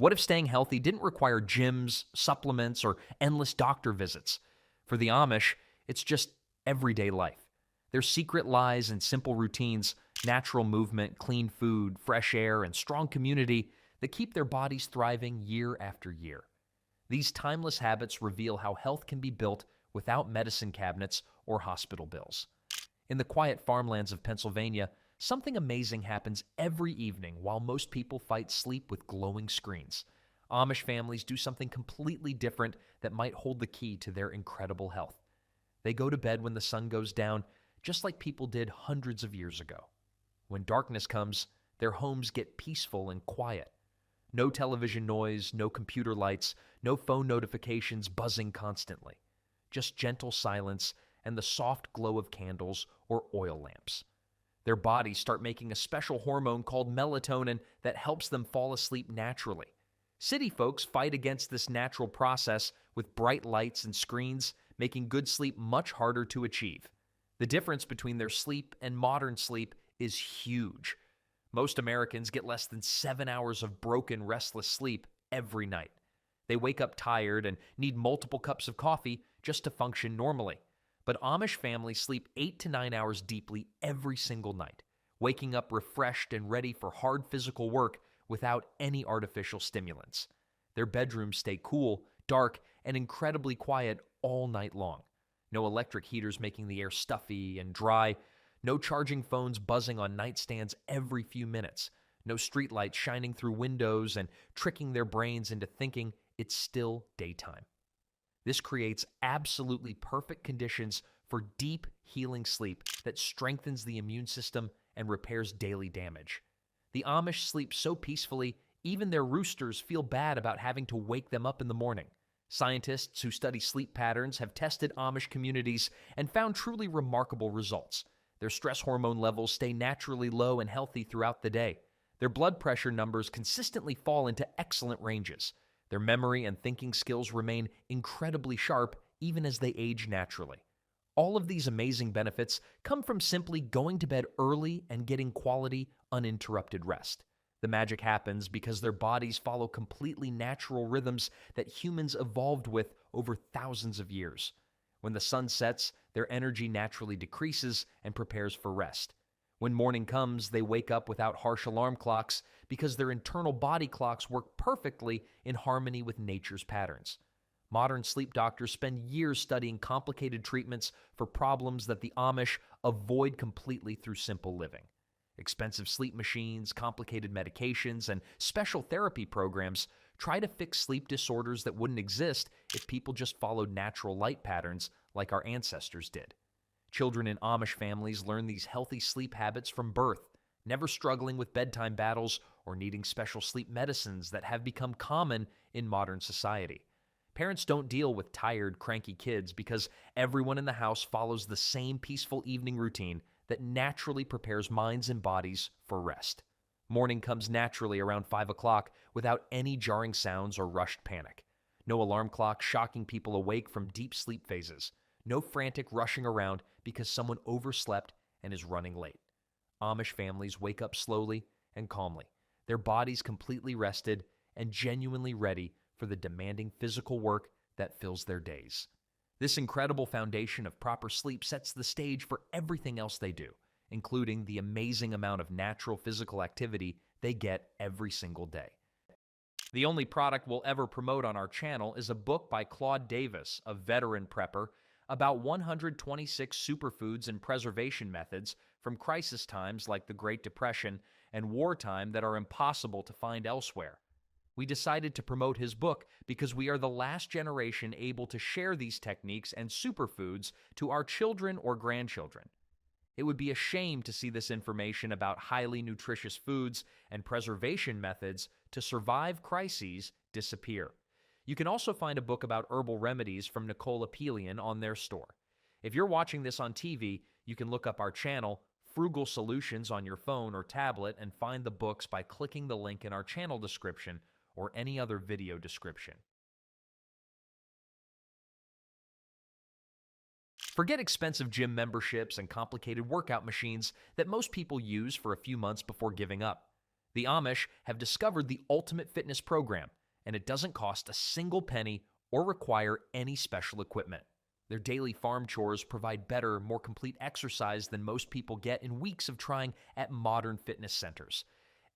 What if staying healthy didn't require gyms, supplements, or endless doctor visits? For the Amish, it's just everyday life. Their secret lies in simple routines, natural movement, clean food, fresh air, and strong community that keep their bodies thriving year after year. These timeless habits reveal how health can be built without medicine cabinets or hospital bills. In the quiet farmlands of Pennsylvania, something amazing happens every evening while most people fight sleep with glowing screens. Amish families do something completely different that might hold the key to their incredible health. They go to bed when the sun goes down, just like people did hundreds of years ago. When darkness comes, their homes get peaceful and quiet. No television noise, no computer lights, no phone notifications buzzing constantly. Just gentle silence and the soft glow of candles or oil lamps. Their bodies start making a special hormone called melatonin that helps them fall asleep naturally. City folks fight against this natural process with bright lights and screens, making good sleep much harder to achieve. The difference between their sleep and modern sleep is huge. Most Americans get less than 7 hours of broken, restless sleep every night. They wake up tired and need multiple cups of coffee just to function normally. But Amish families sleep 8 to 9 hours deeply every single night, waking up refreshed and ready for hard physical work without any artificial stimulants. Their bedrooms stay cool, dark, and incredibly quiet all night long. No electric heaters making the air stuffy and dry. No charging phones buzzing on nightstands every few minutes. No streetlights shining through windows and tricking their brains into thinking it's still daytime. This creates absolutely perfect conditions for deep, healing sleep that strengthens the immune system and repairs daily damage. The Amish sleep so peacefully, even their roosters feel bad about having to wake them up in the morning. Scientists who study sleep patterns have tested Amish communities and found truly remarkable results. Their stress hormone levels stay naturally low and healthy throughout the day. Their blood pressure numbers consistently fall into excellent ranges. Their memory and thinking skills remain incredibly sharp even as they age naturally. All of these amazing benefits come from simply going to bed early and getting quality, uninterrupted rest. The magic happens because their bodies follow completely natural rhythms that humans evolved with over thousands of years. When the sun sets, their energy naturally decreases and prepares for rest. When morning comes, they wake up without harsh alarm clocks because their internal body clocks work perfectly in harmony with nature's patterns. Modern sleep doctors spend years studying complicated treatments for problems that the Amish avoid completely through simple living. Expensive sleep machines, complicated medications, and special therapy programs try to fix sleep disorders that wouldn't exist if people just followed natural light patterns like our ancestors did. Children in Amish families learn these healthy sleep habits from birth, never struggling with bedtime battles or needing special sleep medicines that have become common in modern society. Parents don't deal with tired, cranky kids because everyone in the house follows the same peaceful evening routine that naturally prepares minds and bodies for rest. Morning comes naturally around 5 o'clock without any jarring sounds or rushed panic. No alarm clock shocking people awake from deep sleep phases. No frantic rushing around because someone overslept and is running late. Amish families wake up slowly and calmly, their bodies completely rested and genuinely ready for the demanding physical work that fills their days. This incredible foundation of proper sleep sets the stage for everything else they do, including the amazing amount of natural physical activity they get every single day. The only product we'll ever promote on our channel is a book by Claude Davis, a veteran prepper, about 126 superfoods and preservation methods from crisis times like the Great Depression and wartime that are impossible to find elsewhere. We decided to promote his book because we are the last generation able to share these techniques and superfoods to our children or grandchildren. It would be a shame to see this information about highly nutritious foods and preservation methods to survive crises disappear. You can also find a book about herbal remedies from Nicole Apelian on their store. If you're watching this on TV, you can look up our channel, Frugal Solutions, on your phone or tablet and find the books by clicking the link in our channel description or any other video description. Forget expensive gym memberships and complicated workout machines that most people use for a few months before giving up. The Amish have discovered the ultimate fitness program, and it doesn't cost a single penny or require any special equipment. Their daily farm chores provide better, more complete exercise than most people get in weeks of trying at modern fitness centers.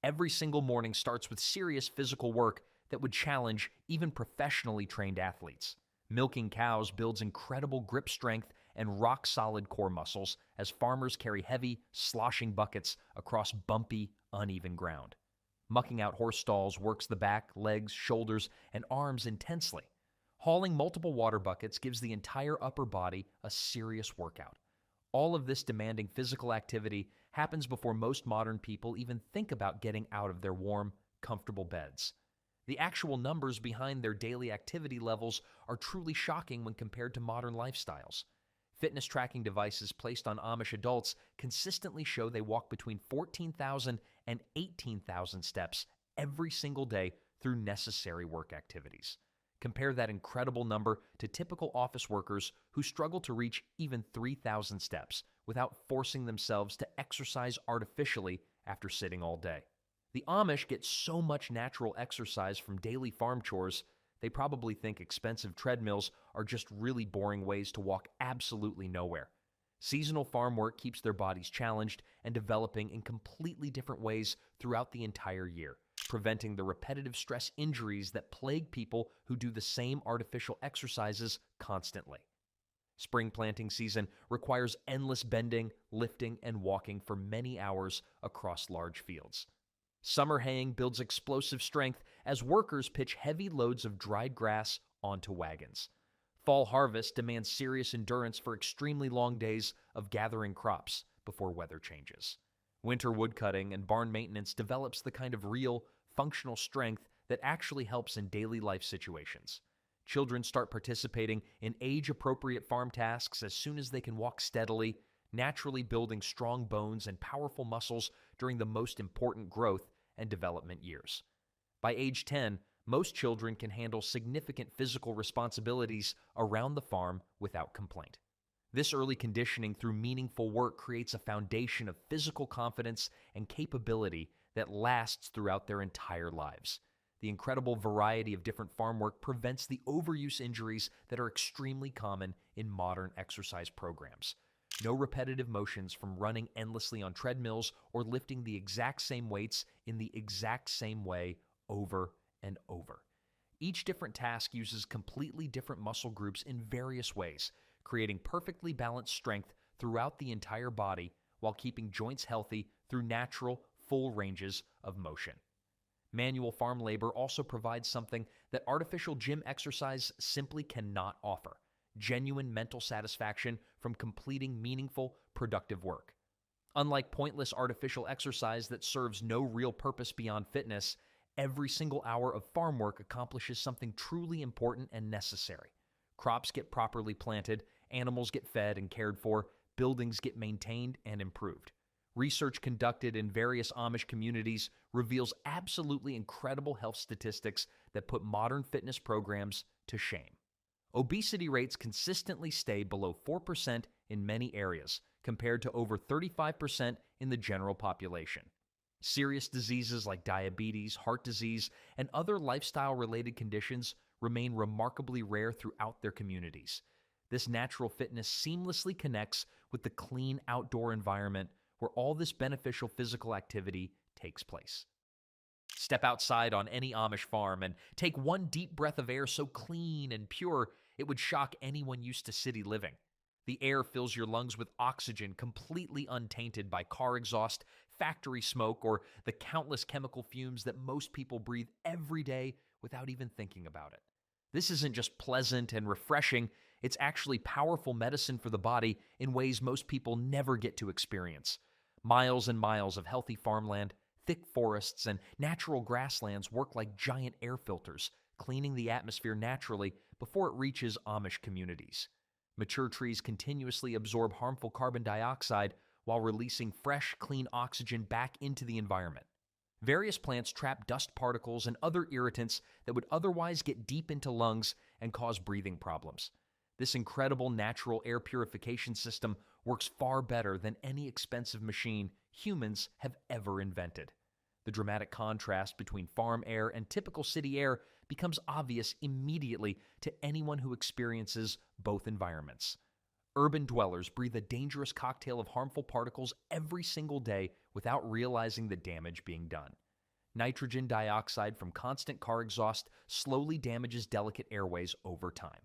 Every single morning starts with serious physical work that would challenge even professionally trained athletes. Milking cows builds incredible grip strength and rock-solid core muscles as farmers carry heavy, sloshing buckets across bumpy, uneven ground. Mucking out horse stalls works the back, legs, shoulders, and arms intensely. Hauling multiple water buckets gives the entire upper body a serious workout. All of this demanding physical activity happens before most modern people even think about getting out of their warm, comfortable beds. The actual numbers behind their daily activity levels are truly shocking when compared to modern lifestyles. Fitness tracking devices placed on Amish adults consistently show they walk between 14,000 and 18,000 steps every single day through necessary work activities. Compare that incredible number to typical office workers who struggle to reach even 3,000 steps without forcing themselves to exercise artificially after sitting all day. The Amish get so much natural exercise from daily farm chores, they probably think expensive treadmills are just really boring ways to walk absolutely nowhere. Seasonal farm work keeps their bodies challenged and developing in completely different ways throughout the entire year, preventing the repetitive stress injuries that plague people who do the same artificial exercises constantly. Spring planting season requires endless bending, lifting, and walking for many hours across large fields. Summer haying builds explosive strength as workers pitch heavy loads of dried grass onto wagons. Fall harvest demands serious endurance for extremely long days of gathering crops before weather changes. Winter woodcutting and barn maintenance develops the kind of real, functional strength that actually helps in daily life situations. Children start participating in age-appropriate farm tasks as soon as they can walk steadily, naturally building strong bones and powerful muscles during the most important growth and development years. By age 10, most children can handle significant physical responsibilities around the farm without complaint. This early conditioning through meaningful work creates a foundation of physical confidence and capability that lasts throughout their entire lives. The incredible variety of different farm work prevents the overuse injuries that are extremely common in modern exercise programs. No repetitive motions from running endlessly on treadmills or lifting the exact same weights in the exact same way over and over. Each different task uses completely different muscle groups in various ways, creating perfectly balanced strength throughout the entire body while keeping joints healthy through natural, full ranges of motion. Manual farm labor also provides something that artificial gym exercise simply cannot offer: genuine mental satisfaction from completing meaningful, productive work. Unlike pointless artificial exercise that serves no real purpose beyond fitness, every single hour of farm work accomplishes something truly important and necessary. Crops get properly planted, animals get fed and cared for, buildings get maintained and improved. Research conducted in various Amish communities reveals absolutely incredible health statistics that put modern fitness programs to shame. Obesity rates consistently stay below 4% in many areas, compared to over 35% in the general population. Serious diseases like diabetes, heart disease, and other lifestyle-related conditions remain remarkably rare throughout their communities. This natural fitness seamlessly connects with the clean outdoor environment where all this beneficial physical activity takes place. Step outside on any Amish farm and take one deep breath of air so clean and pure it would shock anyone used to city living. The air fills your lungs with oxygen completely untainted by car exhaust, factory smoke, or the countless chemical fumes that most people breathe every day without even thinking about it. This isn't just pleasant and refreshing, it's actually powerful medicine for the body in ways most people never get to experience. Miles and miles of healthy farmland, thick forests, and natural grasslands work like giant air filters, cleaning the atmosphere naturally before it reaches Amish communities. Mature trees continuously absorb harmful carbon dioxide while releasing fresh, clean oxygen back into the environment. Various plants trap dust particles and other irritants that would otherwise get deep into lungs and cause breathing problems. This incredible natural air purification system works far better than any expensive machine humans have ever invented. The dramatic contrast between farm air and typical city air becomes obvious immediately to anyone who experiences both environments. Urban dwellers breathe a dangerous cocktail of harmful particles every single day without realizing the damage being done. Nitrogen dioxide from constant car exhaust slowly damages delicate airways over time.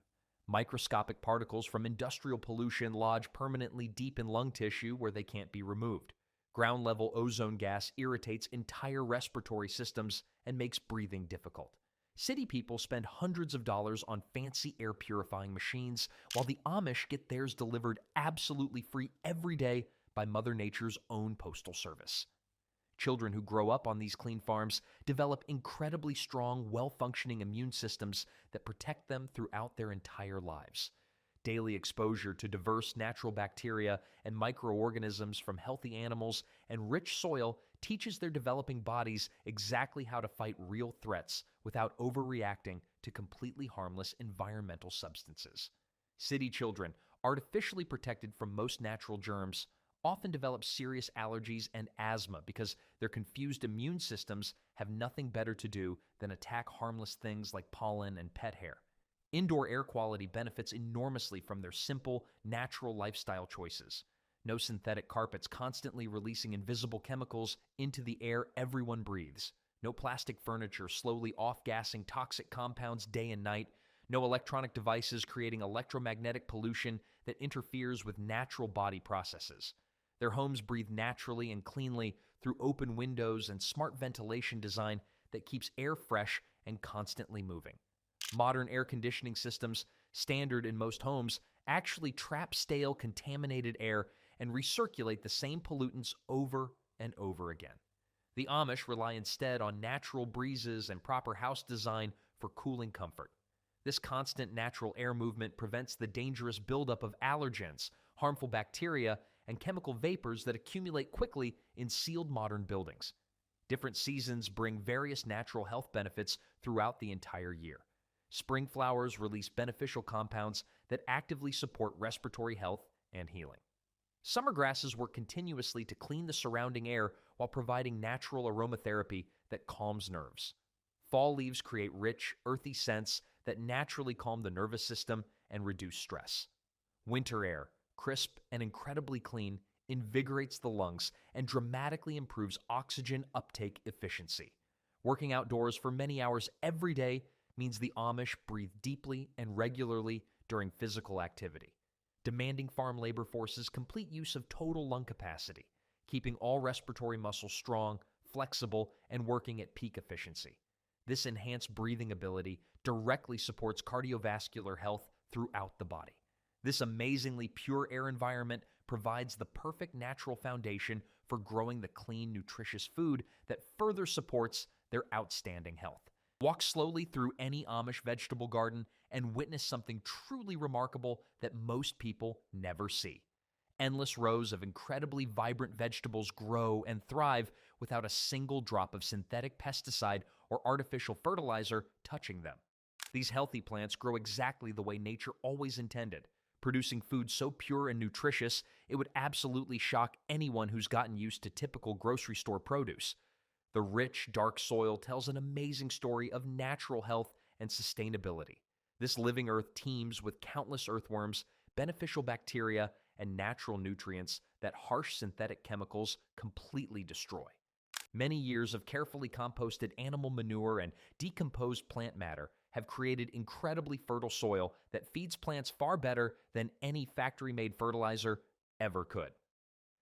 Microscopic particles from industrial pollution lodge permanently deep in lung tissue where they can't be removed. Ground-level ozone gas irritates entire respiratory systems and makes breathing difficult. City people spend hundreds of dollars on fancy air purifying machines, while the Amish get theirs delivered absolutely free every day by Mother Nature's own postal service. Children who grow up on these clean farms develop incredibly strong, well-functioning immune systems that protect them throughout their entire lives. Daily exposure to diverse natural bacteria and microorganisms from healthy animals and rich soil teaches their developing bodies exactly how to fight real threats without overreacting to completely harmless environmental substances. City children, artificially protected from most natural germs, often develop serious allergies and asthma because their confused immune systems have nothing better to do than attack harmless things like pollen and pet hair. Indoor air quality benefits enormously from their simple, natural lifestyle choices. No synthetic carpets constantly releasing invisible chemicals into the air everyone breathes. No plastic furniture slowly off-gassing toxic compounds day and night. No electronic devices creating electromagnetic pollution that interferes with natural body processes. Their homes breathe naturally and cleanly through open windows and smart ventilation design that keeps air fresh and constantly moving. Modern air conditioning systems, standard in most homes, actually trap stale, contaminated air and recirculate the same pollutants over and over again. The Amish rely instead on natural breezes and proper house design for cooling comfort. This constant natural air movement prevents the dangerous buildup of allergens, harmful bacteria, and chemical vapors that accumulate quickly in sealed modern buildings. Different seasons bring various natural health benefits throughout the entire year. Spring flowers release beneficial compounds that actively support respiratory health and healing. Summer grasses work continuously to clean the surrounding air while providing natural aromatherapy that calms nerves. Fall leaves create rich, earthy scents that naturally calm the nervous system and reduce stress. Winter air, crisp and incredibly clean, invigorates the lungs and dramatically improves oxygen uptake efficiency. Working outdoors for many hours every day means the Amish breathe deeply and regularly during physical activity. Demanding farm labor forces complete use of total lung capacity, keeping all respiratory muscles strong, flexible, and working at peak efficiency. This enhanced breathing ability directly supports cardiovascular health throughout the body. This amazingly pure air environment provides the perfect natural foundation for growing the clean, nutritious food that further supports their outstanding health. Walk slowly through any Amish vegetable garden and witness something truly remarkable that most people never see. Endless rows of incredibly vibrant vegetables grow and thrive without a single drop of synthetic pesticide or artificial fertilizer touching them. These healthy plants grow exactly the way nature always intended, producing food so pure and nutritious it would absolutely shock anyone who's gotten used to typical grocery store produce. The rich, dark soil tells an amazing story of natural health and sustainability. This living earth teems with countless earthworms, beneficial bacteria, and natural nutrients that harsh synthetic chemicals completely destroy. Many years of carefully composted animal manure and decomposed plant matter have created incredibly fertile soil that feeds plants far better than any factory-made fertilizer ever could.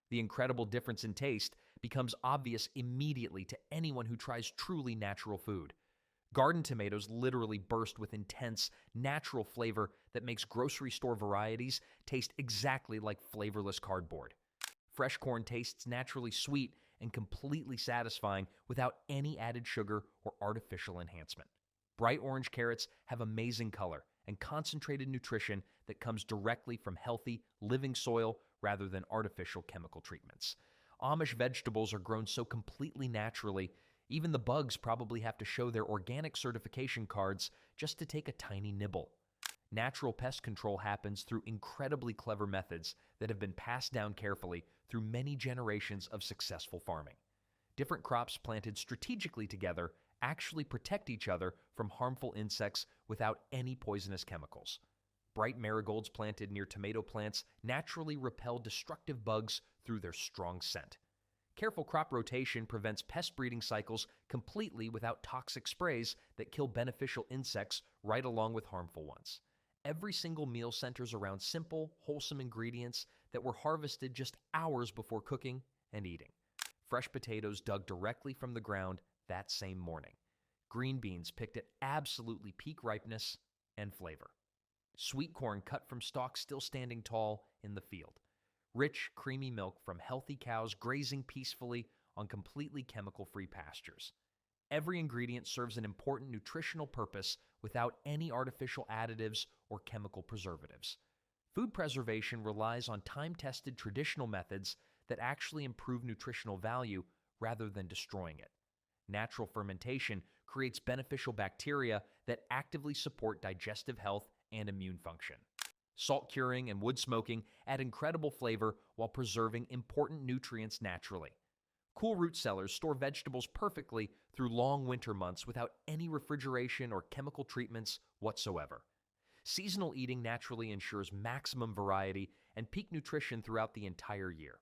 The incredible difference in taste becomes obvious immediately to anyone who tries truly natural food. Garden tomatoes literally burst with intense, natural flavor that makes grocery store varieties taste exactly like flavorless cardboard. Fresh corn tastes naturally sweet and completely satisfying without any added sugar or artificial enhancement. Bright orange carrots have amazing color and concentrated nutrition that comes directly from healthy, living soil rather than artificial chemical treatments. Amish vegetables are grown so completely naturally, even the bugs probably have to show their organic certification cards just to take a tiny nibble. Natural pest control happens through incredibly clever methods that have been passed down carefully through many generations of successful farming. Different crops planted strategically together actually protect each other from harmful insects without any poisonous chemicals. Bright marigolds planted near tomato plants naturally repel destructive bugs through their strong scent. Careful crop rotation prevents pest breeding cycles completely without toxic sprays that kill beneficial insects right along with harmful ones. Every single meal centers around simple, wholesome ingredients that were harvested just hours before cooking and eating. Fresh potatoes dug directly from the ground that same morning. Green beans picked at absolutely peak ripeness and flavor. Sweet corn cut from stalks still standing tall in the field. Rich, creamy milk from healthy cows grazing peacefully on completely chemical-free pastures. Every ingredient serves an important nutritional purpose without any artificial additives or chemical preservatives. Food preservation relies on time-tested traditional methods that actually improve nutritional value rather than destroying it. Natural fermentation creates beneficial bacteria that actively support digestive health and immune function. Salt curing and wood smoking add incredible flavor while preserving important nutrients naturally. Cool root cellars store vegetables perfectly through long winter months without any refrigeration or chemical treatments whatsoever. Seasonal eating naturally ensures maximum variety and peak nutrition throughout the entire year.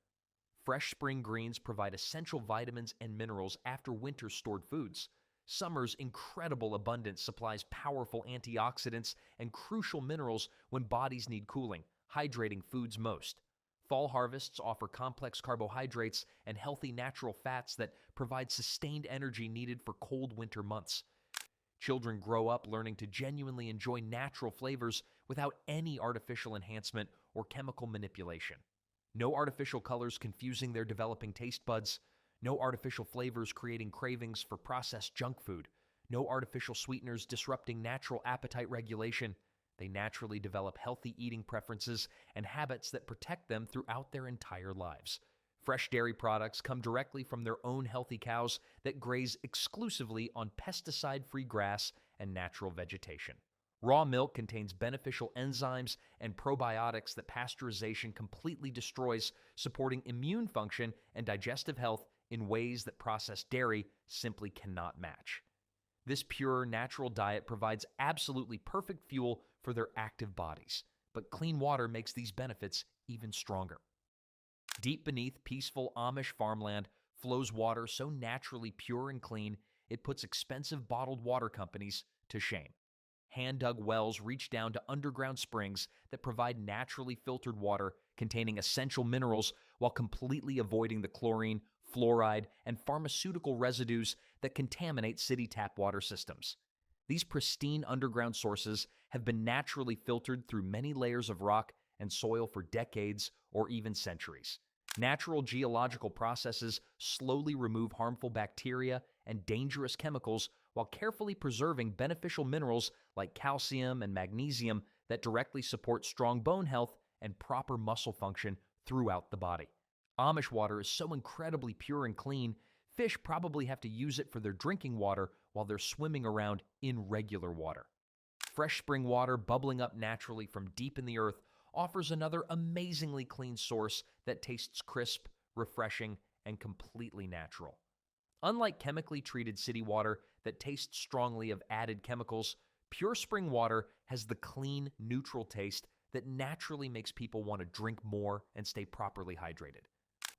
Fresh spring greens provide essential vitamins and minerals after winter's stored foods. Summer's incredible abundance supplies powerful antioxidants and crucial minerals when bodies need cooling, hydrating foods most. Fall harvests offer complex carbohydrates and healthy natural fats that provide sustained energy needed for cold winter months. Children grow up learning to genuinely enjoy natural flavors without any artificial enhancement or chemical manipulation. No artificial colors confusing their developing taste buds. No artificial flavors creating cravings for processed junk food. No artificial sweeteners disrupting natural appetite regulation. They naturally develop healthy eating preferences and habits that protect them throughout their entire lives. Fresh dairy products come directly from their own healthy cows that graze exclusively on pesticide-free grass and natural vegetation. Raw milk contains beneficial enzymes and probiotics that pasteurization completely destroys, supporting immune function and digestive health in ways that processed dairy simply cannot match. This pure, natural diet provides absolutely perfect fuel for their active bodies, but clean water makes these benefits even stronger. Deep beneath peaceful Amish farmland flows water so naturally pure and clean, it puts expensive bottled water companies to shame. Hand-dug wells reach down to underground springs that provide naturally filtered water containing essential minerals while completely avoiding the chlorine, fluoride, and pharmaceutical residues that contaminate city tap water systems. These pristine underground sources have been naturally filtered through many layers of rock and soil for decades or even centuries. Natural geological processes slowly remove harmful bacteria and dangerous chemicals while carefully preserving beneficial minerals like calcium and magnesium that directly support strong bone health and proper muscle function throughout the body. Amish water is so incredibly pure and clean, fish probably have to use it for their drinking water while they're swimming around in regular water. Fresh spring water bubbling up naturally from deep in the earth offers another amazingly clean source that tastes crisp, refreshing, and completely natural. Unlike chemically treated city water that tastes strongly of added chemicals, pure spring water has the clean, neutral taste that naturally makes people want to drink more and stay properly hydrated.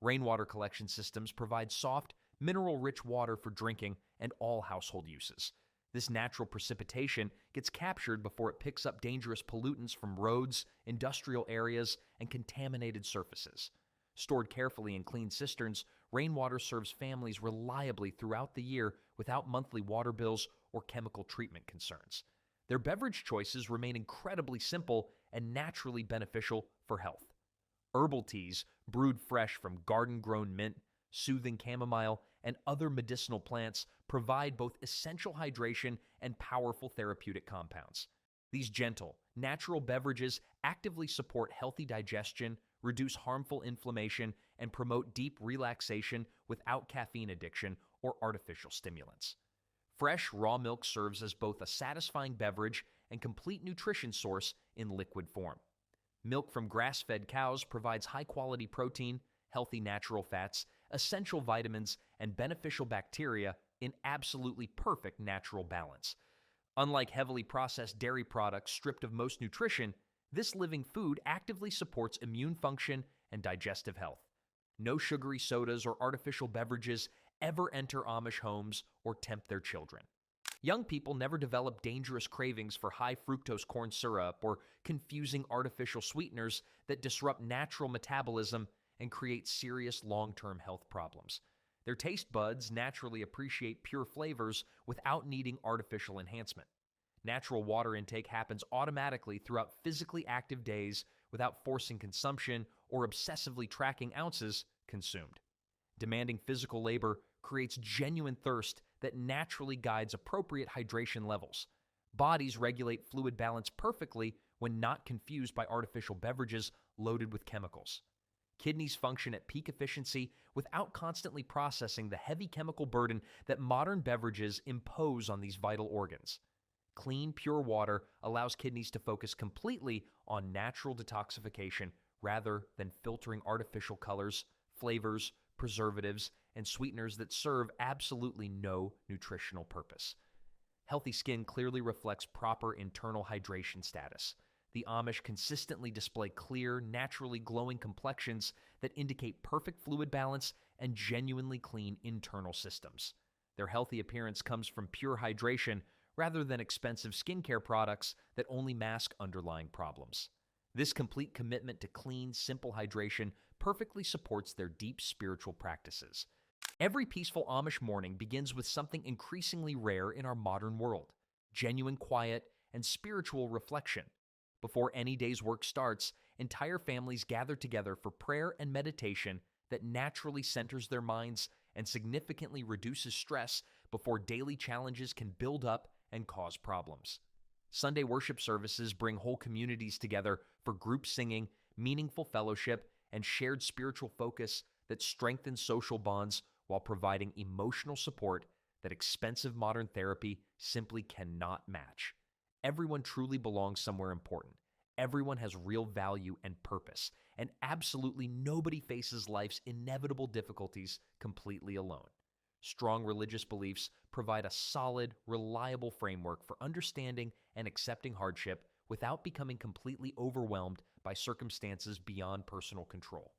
Rainwater collection systems provide soft, mineral-rich water for drinking and all household uses. This natural precipitation gets captured before it picks up dangerous pollutants from roads, industrial areas, and contaminated surfaces. Stored carefully in clean cisterns, rainwater serves families reliably throughout the year without monthly water bills or chemical treatment concerns. Their beverage choices remain incredibly simple and naturally beneficial for health. Herbal teas, brewed fresh from garden-grown mint, soothing chamomile, and other medicinal plants provide both essential hydration and powerful therapeutic compounds. These gentle, natural beverages actively support healthy digestion, reduce harmful inflammation, and promote deep relaxation without caffeine addiction or artificial stimulants. Fresh, raw milk serves as both a satisfying beverage and complete nutrition source in liquid form. Milk from grass-fed cows provides high-quality protein, healthy natural fats, essential vitamins, and beneficial bacteria in absolutely perfect natural balance. Unlike heavily processed dairy products stripped of most nutrition, this living food actively supports immune function and digestive health. No sugary sodas or artificial beverages ever enter Amish homes or tempt their children. Young people never develop dangerous cravings for high fructose corn syrup or confusing artificial sweeteners that disrupt natural metabolism and create serious long-term health problems. Their taste buds naturally appreciate pure flavors without needing artificial enhancement. Natural water intake happens automatically throughout physically active days without forcing consumption or obsessively tracking ounces consumed. Demanding physical labor creates genuine thirst that naturally guides appropriate hydration levels. Bodies regulate fluid balance perfectly when not confused by artificial beverages loaded with chemicals. Kidneys function at peak efficiency without constantly processing the heavy chemical burden that modern beverages impose on these vital organs. Clean, pure water allows kidneys to focus completely on natural detoxification rather than filtering artificial colors, flavors, preservatives, and sweeteners that serve absolutely no nutritional purpose. Healthy skin clearly reflects proper internal hydration status. The Amish consistently display clear, naturally glowing complexions that indicate perfect fluid balance and genuinely clean internal systems. Their healthy appearance comes from pure hydration rather than expensive skincare products that only mask underlying problems. This complete commitment to clean, simple hydration perfectly supports their deep spiritual practices. Every peaceful Amish morning begins with something increasingly rare in our modern world: genuine quiet and spiritual reflection. Before any day's work starts, entire families gather together for prayer and meditation that naturally centers their minds and significantly reduces stress before daily challenges can build up and cause problems. Sunday worship services bring whole communities together for group singing, meaningful fellowship, and shared spiritual focus that strengthens social bonds while providing emotional support that expensive modern therapy simply cannot match. Everyone truly belongs somewhere important. Everyone has real value and purpose, and absolutely nobody faces life's inevitable difficulties completely alone. Strong religious beliefs provide a solid, reliable framework for understanding and accepting hardship without becoming completely overwhelmed by circumstances beyond personal control.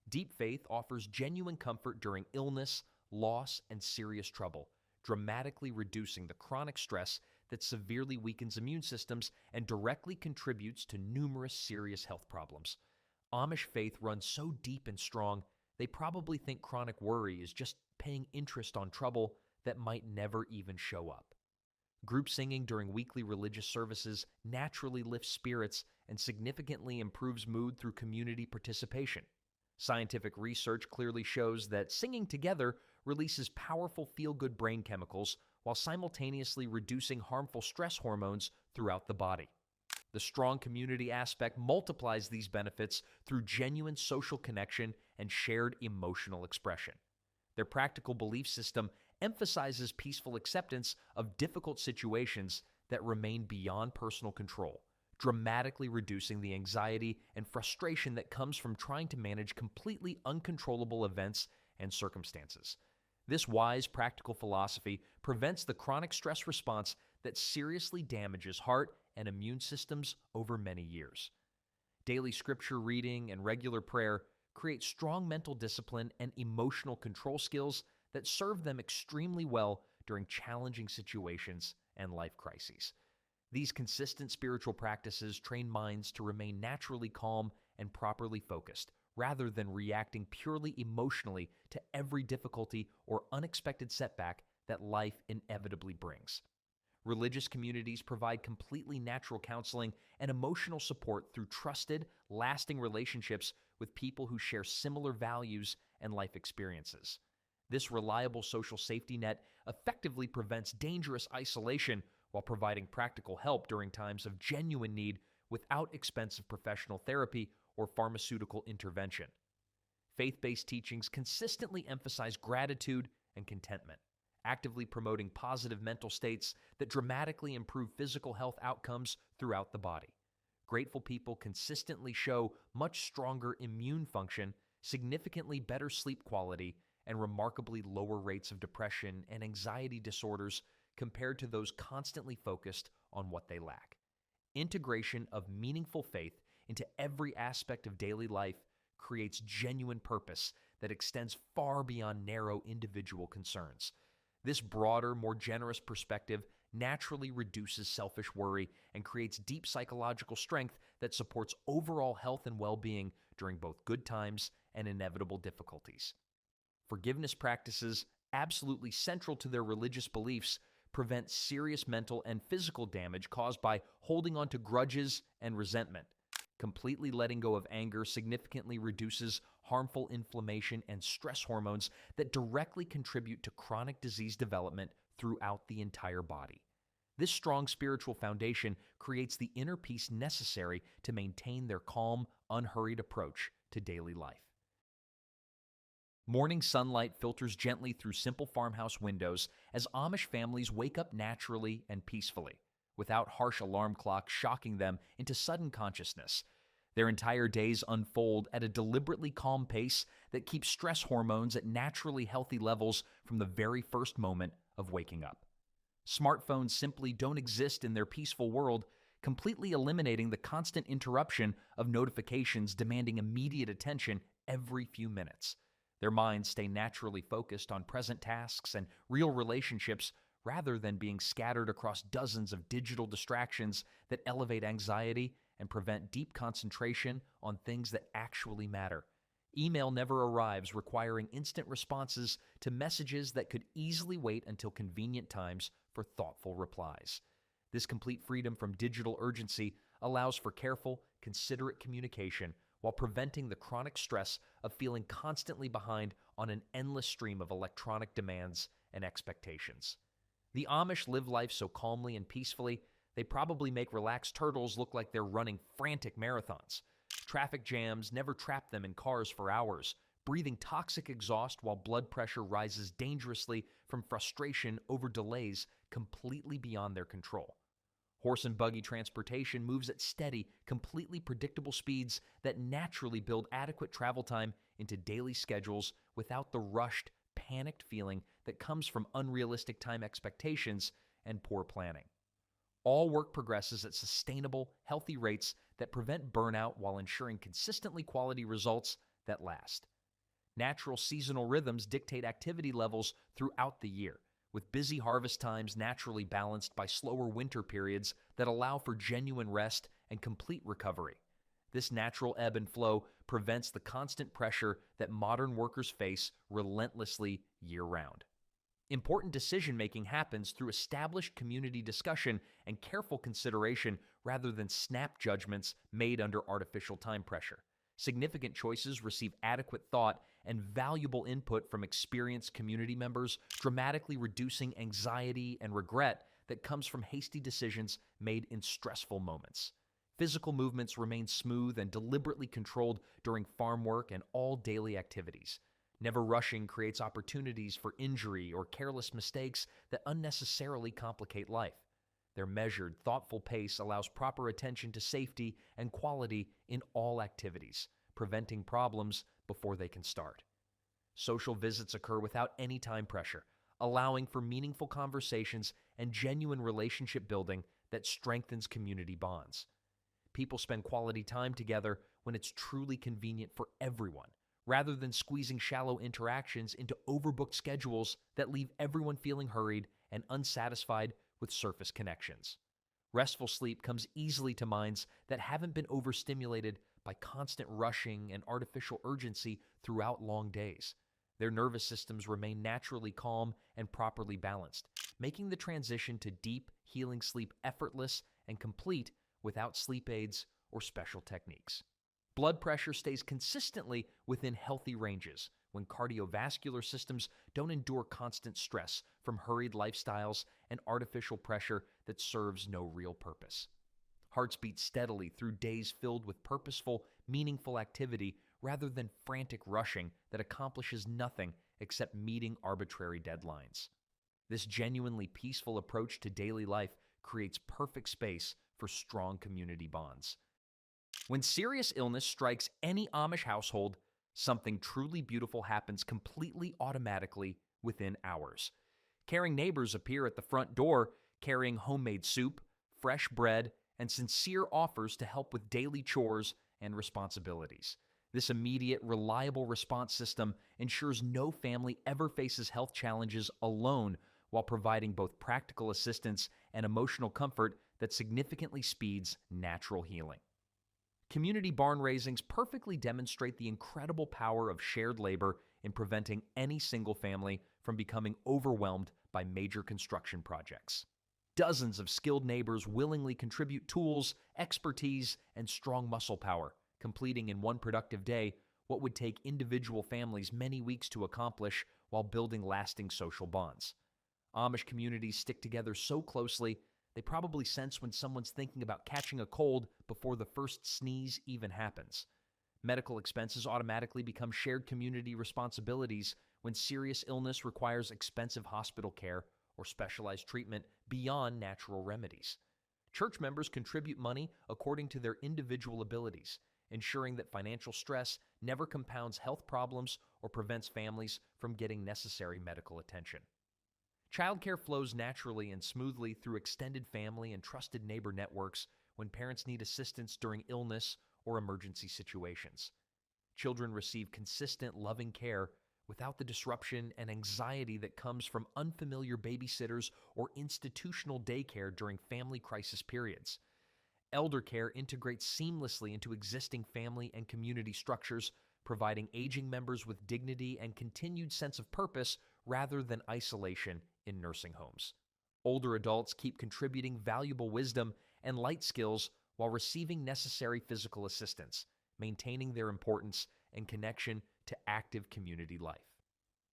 Deep faith offers genuine comfort during illness, loss, and serious trouble, dramatically reducing the chronic stress that severely weakens immune systems and directly contributes to numerous serious health problems. Amish faith runs so deep and strong, they probably think chronic worry is just paying interest on trouble that might never even show up. Group singing during weekly religious services naturally lifts spirits and significantly improves mood through community participation. Scientific research clearly shows that singing together releases powerful feel-good brain chemicals while simultaneously reducing harmful stress hormones throughout the body. The strong community aspect multiplies these benefits through genuine social connection and shared emotional expression. Their practical belief system emphasizes peaceful acceptance of difficult situations that remain beyond personal control, dramatically reducing the anxiety and frustration that comes from trying to manage completely uncontrollable events and circumstances. This wise, practical philosophy prevents the chronic stress response that seriously damages heart and immune systems over many years. Daily scripture reading and regular prayer create strong mental discipline and emotional control skills that serve them extremely well during challenging situations and life crises. These consistent spiritual practices train minds to remain naturally calm and properly focused, rather than reacting purely emotionally to every difficulty or unexpected setback that life inevitably brings. Religious communities provide completely natural counseling and emotional support through trusted, lasting relationships with people who share similar values and life experiences. This reliable social safety net effectively prevents dangerous isolation while providing practical help during times of genuine need without expensive professional therapy or pharmaceutical intervention. Faith-based teachings consistently emphasize gratitude and contentment, actively promoting positive mental states that dramatically improve physical health outcomes throughout the body. Grateful people consistently show much stronger immune function, significantly better sleep quality, and remarkably lower rates of depression and anxiety disorders compared to those constantly focused on what they lack. Integration of meaningful faith into every aspect of daily life creates genuine purpose that extends far beyond narrow individual concerns. This broader, more generous perspective naturally reduces selfish worry and creates deep psychological strength that supports overall health and well-being during both good times and inevitable difficulties. Forgiveness practices, absolutely central to their religious beliefs, prevent serious mental and physical damage caused by holding on to grudges and resentment. Completely letting go of anger significantly reduces harmful inflammation and stress hormones that directly contribute to chronic disease development throughout the entire body. This strong spiritual foundation creates the inner peace necessary to maintain their calm, unhurried approach to daily life. Morning sunlight filters gently through simple farmhouse windows as Amish families wake up naturally and peacefully, without harsh alarm clocks shocking them into sudden consciousness. Their entire days unfold at a deliberately calm pace that keeps stress hormones at naturally healthy levels from the very first moment of waking up. Smartphones simply don't exist in their peaceful world, completely eliminating the constant interruption of notifications demanding immediate attention every few minutes. Their minds stay naturally focused on present tasks and real relationships rather than being scattered across dozens of digital distractions that elevate anxiety and prevent deep concentration on things that actually matter. Email never arrives, requiring instant responses to messages that could easily wait until convenient times for thoughtful replies. This complete freedom from digital urgency allows for careful, considerate communication while preventing the chronic stress of feeling constantly behind on an endless stream of electronic demands and expectations. The Amish live life so calmly and peacefully, they probably make relaxed turtles look like they're running frantic marathons. Traffic jams never trap them in cars for hours, breathing toxic exhaust while blood pressure rises dangerously from frustration over delays completely beyond their control. Horse and buggy transportation moves at steady, completely predictable speeds that naturally build adequate travel time into daily schedules without the rushed, panicked feeling that comes from unrealistic time expectations and poor planning. All work progresses at sustainable, healthy rates that prevent burnout while ensuring consistently quality results that last. Natural seasonal rhythms dictate activity levels throughout the year, with busy harvest times naturally balanced by slower winter periods that allow for genuine rest and complete recovery. This natural ebb and flow prevents the constant pressure that modern workers face relentlessly year-round. Important decision-making happens through established community discussion and careful consideration rather than snap judgments made under artificial time pressure. Significant choices receive adequate thought and valuable input from experienced community members, dramatically reducing anxiety and regret that comes from hasty decisions made in stressful moments. Physical movements remain smooth and deliberately controlled during farm work and all daily activities. Never rushing creates opportunities for injury or careless mistakes that unnecessarily complicate life. Their measured, thoughtful pace allows proper attention to safety and quality in all activities, preventing problems before they can start. Social visits occur without any time pressure, allowing for meaningful conversations and genuine relationship building that strengthens community bonds. People spend quality time together when it's truly convenient for everyone, rather than squeezing shallow interactions into overbooked schedules that leave everyone feeling hurried and unsatisfied with surface connections. Restful sleep comes easily to minds that haven't been overstimulated by constant rushing and artificial urgency throughout long days. Their nervous systems remain naturally calm and properly balanced, making the transition to deep, healing sleep effortless and complete without sleep aids or special techniques. Blood pressure stays consistently within healthy ranges when cardiovascular systems don't endure constant stress from hurried lifestyles and artificial pressure that serves no real purpose. Hearts beat steadily through days filled with purposeful, meaningful activity rather than frantic rushing that accomplishes nothing except meeting arbitrary deadlines. This genuinely peaceful approach to daily life creates perfect space for strong community bonds. When serious illness strikes any Amish household, Something truly beautiful happens completely automatically within hours. Caring neighbors appear at the front door carrying homemade soup, fresh bread, and sincere offers to help with daily chores and responsibilities. This immediate, reliable response system ensures no family ever faces health challenges alone while providing both practical assistance and emotional comfort that significantly speeds natural healing. Community barn raisings perfectly demonstrate the incredible power of shared labor in preventing any single family from becoming overwhelmed by major construction projects. Dozens of skilled neighbors willingly contribute tools, expertise, and strong muscle power, completing in one productive day what would take individual families many weeks to accomplish while building lasting social bonds. Amish communities stick together so closely, they probably sense when someone's thinking about catching a cold before the first sneeze even happens. Medical expenses automatically become shared community responsibilities when serious illness requires expensive hospital care or specialized treatment beyond natural remedies. Church members contribute money according to their individual abilities, ensuring that financial stress never compounds health problems or prevents families from getting necessary medical attention. Childcare flows naturally and smoothly through extended family and trusted neighbor networks when parents need assistance during illness or emergency situations. Children receive consistent, loving care without the disruption and anxiety that comes from unfamiliar babysitters or institutional daycare during family crisis periods. Elder care integrates seamlessly into existing family and community structures, providing aging members with dignity and continued sense of purpose rather than isolation in nursing homes. Older adults keep contributing valuable wisdom and light skills while receiving necessary physical assistance, maintaining their importance and connection to active community life.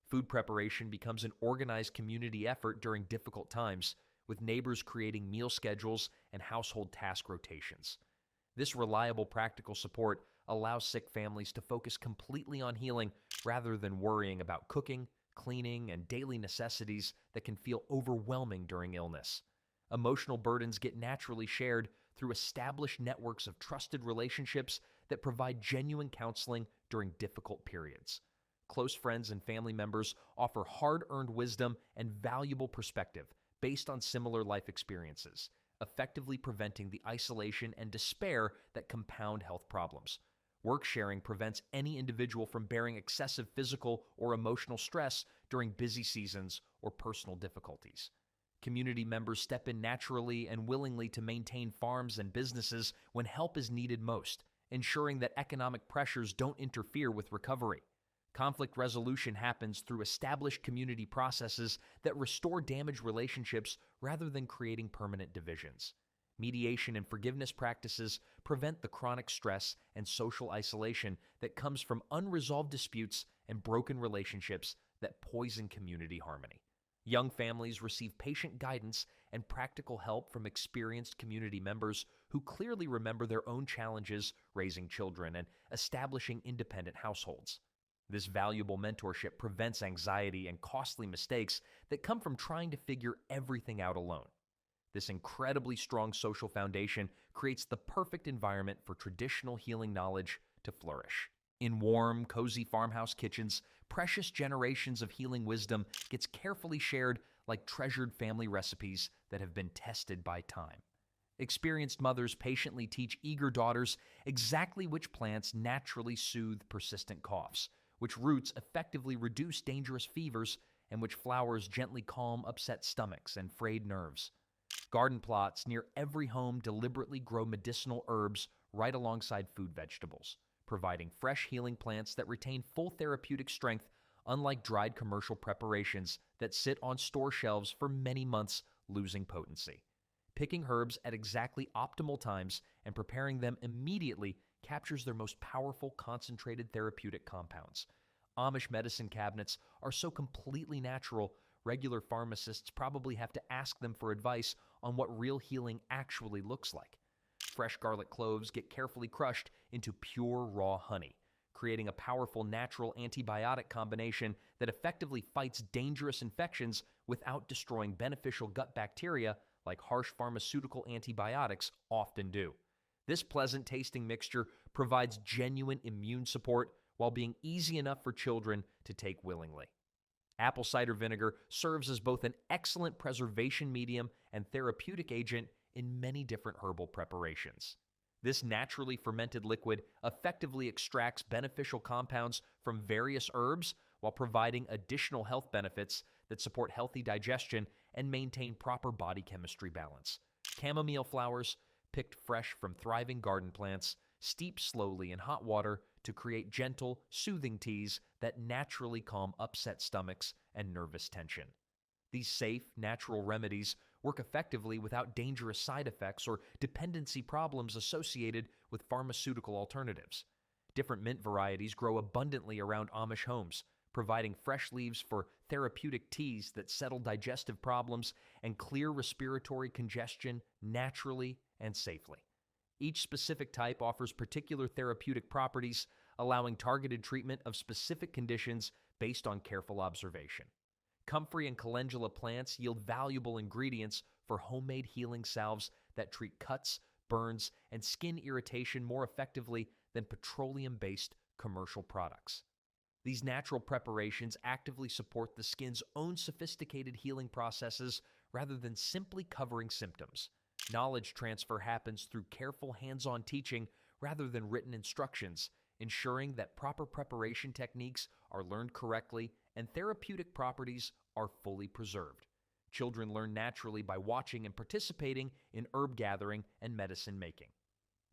Food preparation becomes an organized community effort during difficult times, with neighbors creating meal schedules and household task rotations. This reliable practical support allows sick families to focus completely on healing rather than worrying about cooking, cleaning, and daily necessities that can feel overwhelming during illness. Emotional burdens get naturally shared through established networks of trusted relationships that provide genuine counseling during difficult periods. Close friends and family members offer hard-earned wisdom and valuable perspective based on similar life experiences, effectively preventing the isolation and despair that compound health problems. Work sharing prevents any individual from bearing excessive physical or emotional stress during busy seasons or personal difficulties. Community members step in naturally and willingly to maintain farms and businesses when help is needed most, ensuring that economic pressures don't interfere with recovery. Conflict resolution happens through established community processes that restore damaged relationships rather than creating permanent divisions. Mediation and forgiveness practices prevent the chronic stress and social isolation that comes from unresolved disputes and broken relationships that poison community harmony. Young families receive patient guidance and practical help from experienced community members who clearly remember their own challenges raising children and establishing independent households. This valuable mentorship prevents anxiety and costly mistakes that come from trying to figure everything out alone. This incredibly strong social foundation creates the perfect environment for traditional healing knowledge to flourish. In warm, cozy farmhouse kitchens, precious generations of healing wisdom gets carefully shared like treasured family recipes that have been tested by time. Experienced mothers patiently teach eager daughters exactly which plants naturally soothe persistent coughs, which roots effectively reduce dangerous fevers, and which flowers gently calm upset stomachs and frayed nerves. Garden plots near every home deliberately grow medicinal herbs right alongside food vegetables, providing fresh healing plants that retain full therapeutic strength, unlike dried commercial preparations that sit on store shelves for many months, losing potency. Picking herbs at exactly optimal times and preparing them immediately captures their most powerful concentrated therapeutic compounds. Amish medicine cabinets are so completely natural, regular pharmacists probably have to ask them for advice on what real healing actually looks like. Fresh garlic cloves get carefully crushed into pure raw honey, creating a powerful natural antibiotic combination that effectively fights dangerous infections without destroying beneficial gut bacteria like harsh pharmaceutical antibiotics often do. This pleasant-tasting mixture provides genuine immune support while being easy enough for children to take willingly. Apple cider vinegar serves as both an excellent preservation medium and therapeutic agent in many different herbal preparations. This naturally fermented liquid effectively extracts beneficial compounds from various herbs while providing additional health benefits that support healthy digestion and maintain proper body chemistry balance. Chamomile flowers, picked fresh from thriving garden plants, steep slowly in hot water to create gentle, soothing teas that naturally calm upset stomachs and nervous tension. These safe, natural remedies work effectively without dangerous side effects or dependency problems associated with pharmaceutical alternatives. Different mint varieties grow abundantly around Amish homes, providing fresh leaves for therapeutic teas that settle digestive problems and clear respiratory congestion naturally and safely. Each specific type offers particular therapeutic properties, allowing targeted treatment of specific conditions based on careful observation. Comfrey and calendula plants yield valuable ingredients for homemade healing salves that treat cuts, burns, and skin irritation more effectively than petroleum-based commercial products. These natural preparations actively support the skin's own sophisticated healing processes rather than simply covering symptoms. Knowledge transfer happens through careful hands-on teaching rather than written instructions, ensuring that proper preparation techniques are learned correctly and therapeutic properties are fully preserved. Children learn naturally by watching and participating in herb gathering and medicine making.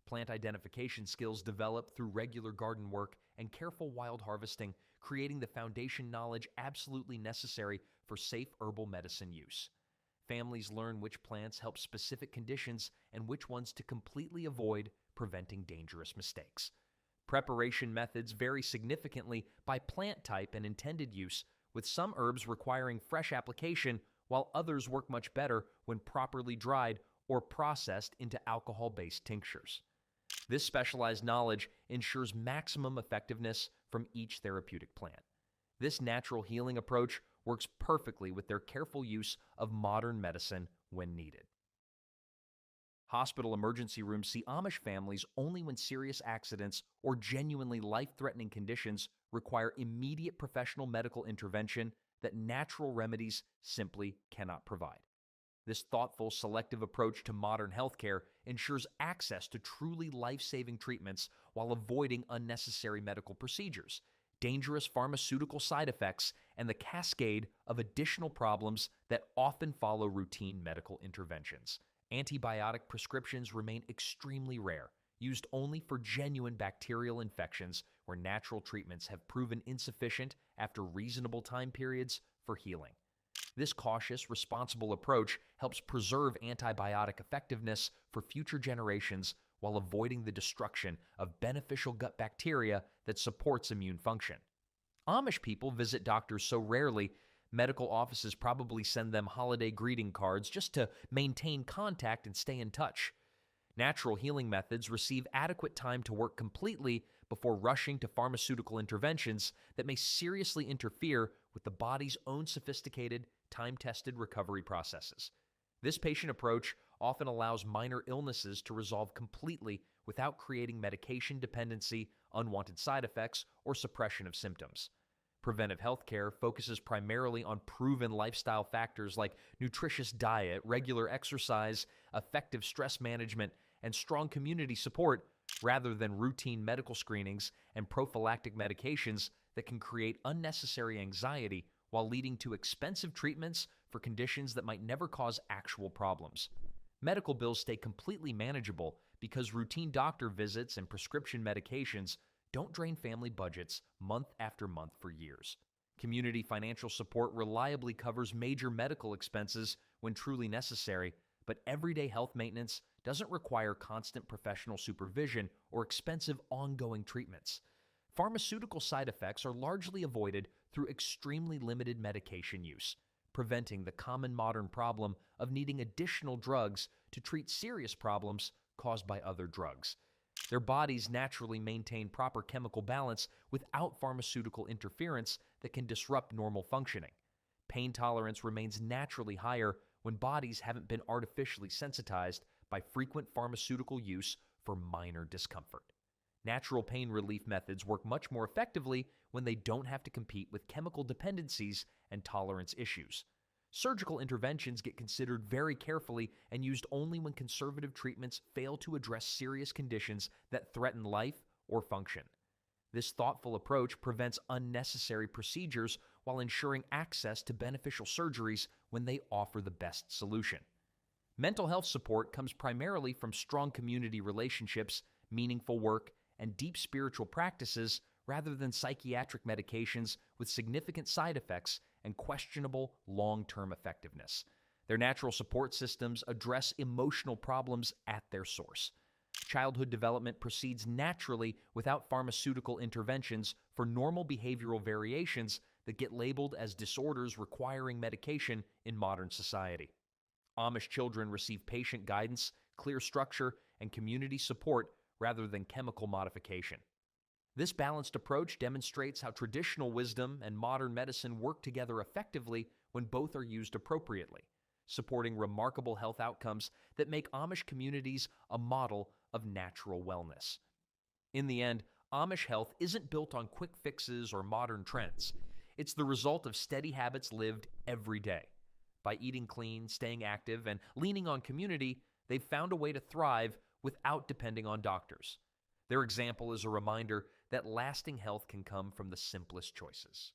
Plant identification skills develop through regular garden work and careful wild harvesting, creating the foundation knowledge absolutely necessary for safe herbal medicine use. Families learn which plants help specific conditions and which ones to completely avoid, preventing dangerous mistakes. Preparation methods vary significantly by plant type and intended use, with some herbs requiring fresh application while others work much better when properly dried or processed into alcohol-based tinctures. This specialized knowledge ensures maximum effectiveness from each therapeutic plant. This natural healing approach works perfectly with their careful use of modern medicine when needed. Hospital emergency rooms see Amish families only when serious accidents or genuinely life-threatening conditions require immediate professional medical intervention that natural remedies simply cannot provide. This thoughtful, selective approach to modern healthcare ensures access to truly life-saving treatments while avoiding unnecessary medical procedures, dangerous pharmaceutical side effects, and the cascade of additional problems that often follow routine medical interventions. Antibiotic prescriptions remain extremely rare, used only for genuine bacterial infections where natural treatments have proven insufficient after reasonable time periods for healing. This cautious, responsible approach helps preserve antibiotic effectiveness for future generations while avoiding the destruction of beneficial gut bacteria that supports immune function. Amish people visit doctors so rarely, medical offices probably send them holiday greeting cards just to maintain contact and stay in touch. Natural healing methods receive adequate time to work completely before rushing to pharmaceutical interventions that may seriously interfere with the body's own sophisticated, time-tested recovery processes. This patient approach often allows minor illnesses to resolve completely without creating medication dependency, unwanted side effects, or suppression of symptoms. Preventive healthcare focuses primarily on proven lifestyle factors like nutritious diet, regular exercise, effective stress management, and strong community support, rather than routine medical screenings and prophylactic medications that can create unnecessary anxiety while leading to expensive treatments for conditions that might never cause actual problems. Medical bills stay completely manageable because routine doctor visits and prescription medications don't drain family budgets month after month for years. Community financial support reliably covers major medical expenses when truly necessary, but everyday health maintenance doesn't require constant professional supervision or expensive ongoing treatments. Pharmaceutical side effects are largely avoided through extremely limited medication use, preventing the common modern problem of needing additional drugs to treat serious problems caused by other drugs. Their bodies naturally maintain proper chemical balance without pharmaceutical interference that can disrupt normal functioning. Pain tolerance remains naturally higher when bodies haven't been artificially sensitized by frequent pharmaceutical use for minor discomfort. Natural pain relief methods work much more effectively when they don't have to compete with chemical dependencies and tolerance issues. Surgical interventions get considered very carefully and used only when conservative treatments fail to address serious conditions that threaten life or function. This thoughtful approach prevents unnecessary procedures while ensuring access to beneficial surgeries when they offer the best solution. Mental health support comes primarily from strong community relationships, meaningful work, and deep spiritual practices rather than psychiatric medications with significant side effects and questionable long-term effectiveness. Their natural support systems address emotional problems at their source. Childhood development proceeds naturally without pharmaceutical interventions for normal behavioral variations that get labeled as disorders requiring medication in modern society. Amish children receive patient guidance, clear structure, and community support rather than chemical modification. This balanced approach demonstrates how traditional wisdom and modern medicine work together effectively when both are used appropriately, supporting remarkable health outcomes that make Amish communities a model of natural wellness. In the end, Amish health isn't built on quick fixes or modern trends. It's the result of steady habits lived every day. By eating clean, staying active, and leaning on community, they've found a way to thrive without depending on doctors. Their example is a reminder that lasting health can come from the simplest choices.